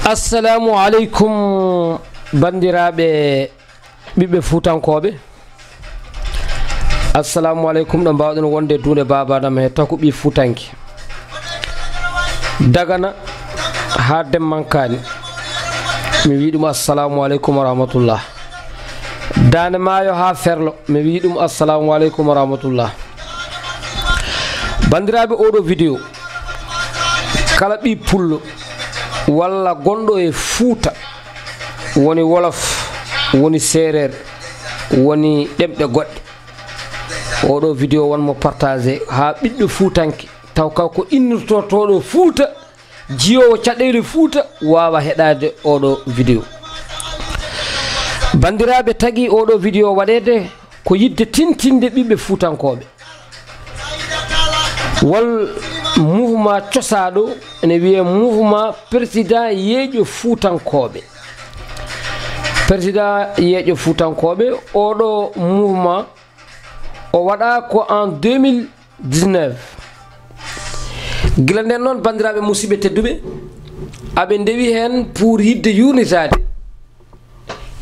Assalamu alaikum bandiraɓe ɓiɓɓe fuutankoɓe. Assalamu alaikum ɗo mbawɗen wonde duunde babadam he taku ɓi fuutanki dagana ha demmankani mi wi ɗum assalamu alaikum wa rahmatullah. Dane Maayo ha Ferlo mi wi ɗum assalamu alaikum wa rahmatullah. Bandiraɓe oɗo vidéo kala ɓi pullo walla gonɗo e Fuuta woni wolof woni serer woni ɗemɗe goɗɗe oɗo vidéo wonmo partagé ha ɓiɗɗo fuutanke taw kanko innirtotoɗo Fuuta jiyowo caɗele Fuuta wawa heɗade oɗo vidéo. Bandiraɓe tagui oɗo vidéo waɗede ko yidde tintinde ɓiɓɓe fuutankoɓe wol mouvement cosaɗo ene wiye mouvement président YEýO fuutankoɓe. Président YEýO fuutankoɓe oɗo mouvement o waɗa ko en 2019 gila nden noon bandiraɓe musidɓe tedduɓe aɓe ndewi hen pour yidde yurnitade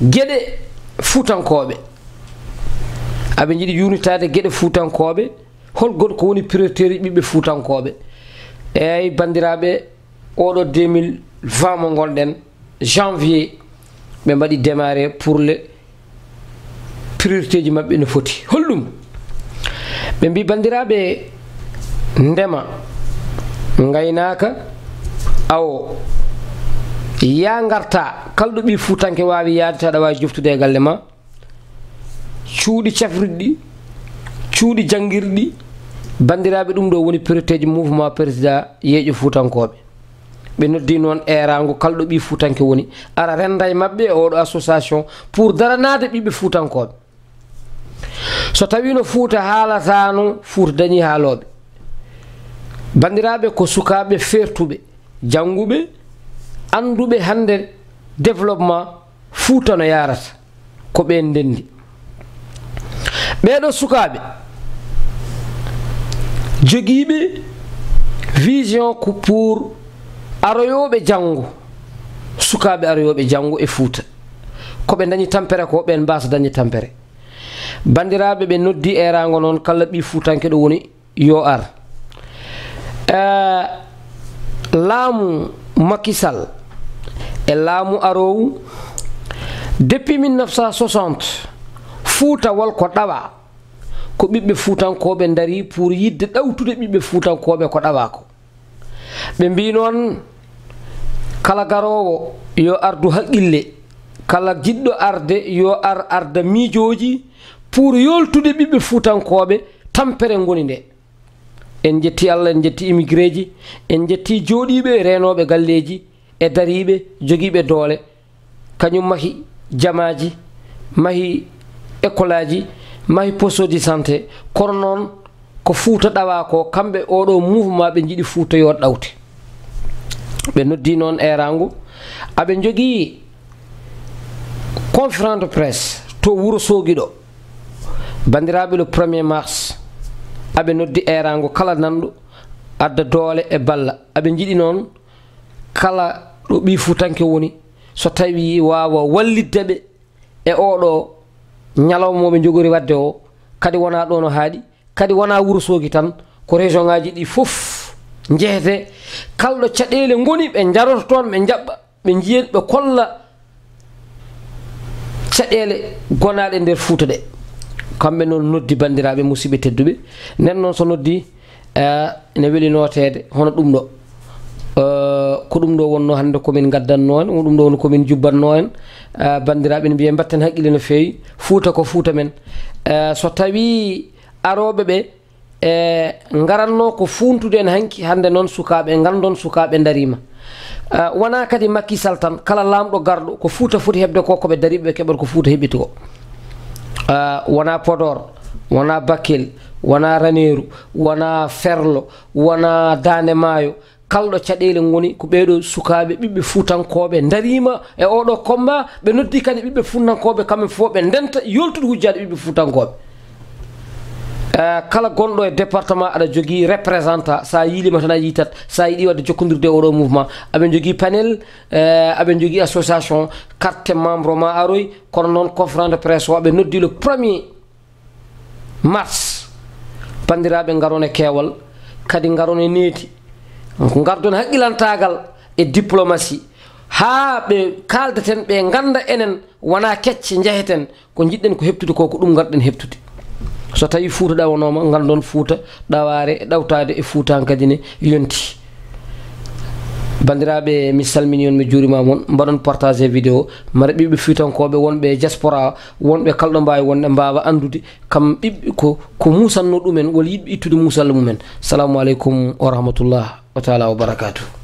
gueɗe fuutankoɓe aɓe jiiɗi yurnitade gueɗe fuutankoɓe hol goɗɗo ko woni priorité ɓiɓɓe fuutankoɓe. Eyyi bandiraɓe oɗo 2020 mo gonɗen janvier ɓe mbaɗi démarré pour le priorité ji mabɓe no foti holɗum ɓe mbi bandiraɓe ndema gaynaka awo ya garta kalɗo ɓi fuutanke wawi yaade taɗa wawi joftude e galle ma cuuɗi cafriɗɗi cuuɗi janguirɗi bandiraɓe ɗum ɗo woni priorité ji mouvement président YEýO fuutankoɓe. ɓe noddi noon erago kalɗo ɓi fuutanke woni ara renda e mabɓe oɗo association pour daranade ɓiɓɓe fuutankoɓe. So tawi no Fuuta haalatano Fuuta dañi haaloɓe bandiraɓe ko sukaɓe fertuɓe janguɓe anduɓe hande développement Fuuta no yarata ko ɓe ndendi ɓeɗo sukaɓe joguiɓe vision ko pour aroyoɓe janggo sukaɓe aroyoɓe janggo e Fuuta koɓe dañi tampere ko ɓen mbasa dañi tampere. Bandiraɓe ɓe noddi erago noon kala ɓi fuutanke ɗo woni yo ar laamu Macky Sall e laamu arowu depuis 1960 Fuuta wolko ɗawa ko ɓiɓɓe fuutankoɓe dari pour yidde ɗawtude ɓiɓɓe fuutankoɓe ko ɗawa ko. ɓe mbi noon kala garowo yo ardu haqqille kala jiɗɗo arde yo arda miijoji pour yoltude ɓiɓɓe fuutankoɓe tampere ngoni nde. En jetti Allah en jetti immigré ji en jetti jooɗiɓe renoɓe galleji e dariɓe joguiɓe doole kañum mahi jamaji mahi école aji mahi poste de santé kono noon ko Fuuta ɗawa ko kamɓe oɗo mouvement ɓe jiiɗi Fuuta yo ɗawte. ɓe noddi noon erago aɓe jogui conférence de presse to Wourossogui ɗo bandiraɓe le 1er mars aɓe noddi erago kala nanɗo adda doole e balla aɓe jiiɗi noon kala ɗo ɓi fuutanke woni so tawi wawa walliddeɓe e oɗo ñalawma ɓe jogori wadde o kadi wona ɗo no haaɗi kadi wona Wourossogui tan ko région ngaji ɗi foof jeehete kalɗo caɗele goni ɓe jaroto toon ɓe jaɓɓa ɓe jiyen ɓe kolla caɗele gonaɗe nder Fuuta ɗe kamɓe noon noddi bandiraɓe musidɓe tedduɓe nden noon so noddi ene weeli notede hono ɗum ɗo ko ɗum ɗo wonno hande komin gaddanno en ɗum ɗo woni komin jubbanno en bandiraɓe ne mbiye batten haqqille no fewi Fuuta ko Fuuta men so tawi aroɓe ɓe garanno ko funtude en hanki hande noon sukaɓe gandon sukaɓe darima wona kadi Macky Sall tan kala lamɗo garɗo ko Fuuta foti hebde ko koɓe dariɓe keɓata ko Fuuta heɓiti ko wona Podor wona Bakel wona Raneru wona Ferlo wona Dane Maayo kalɗo caɗele goni ko ɓeɗo sukaɓe ɓiɓɓe fuutankoɓe darima e oɗo combat ɓe noddi kadi ɓiɓɓe fuutankoɓe kamɓe fof ɓe ndenta yoltude hujjade ɓiɓɓe fuutankoɓe kala gonɗo e département aɗa jogui représentant sa yilima tan a yitat sa yiiɗi wadde jokkodirde oɗo mouvement aɓe jogui panel aɓe jogui association carte membre ma aroy kono noon conférence de presse o aɓe noddi le 1er mars bandiraɓe garon e keewal kadi garon e neeti gardon haqqilantagal e diplomatie ha ɓe kaldeten ɓe ganda enen wona kecce jeheten ko jiɗɗen ko heptude ko ɗum garɗen heptude so tawi Fouta ɗawanoma gandon Fouta ɗaware e ɗawtade e Fouta kadi ne yonti bandiraɓe mi salmini on mi juurima moon mbaɗon partager vidéo mara ɓiɓɓe Fuutankoɓe wonɓe diaspora wonɓe kalɗo mbawi wonde mbawa andude kam ɓiɓɓe ko musanno ɗumen walla yiɗɓe ittude musallo mumen. Assalamu aleykum wa rahmatullah wa taala wa barakatuh.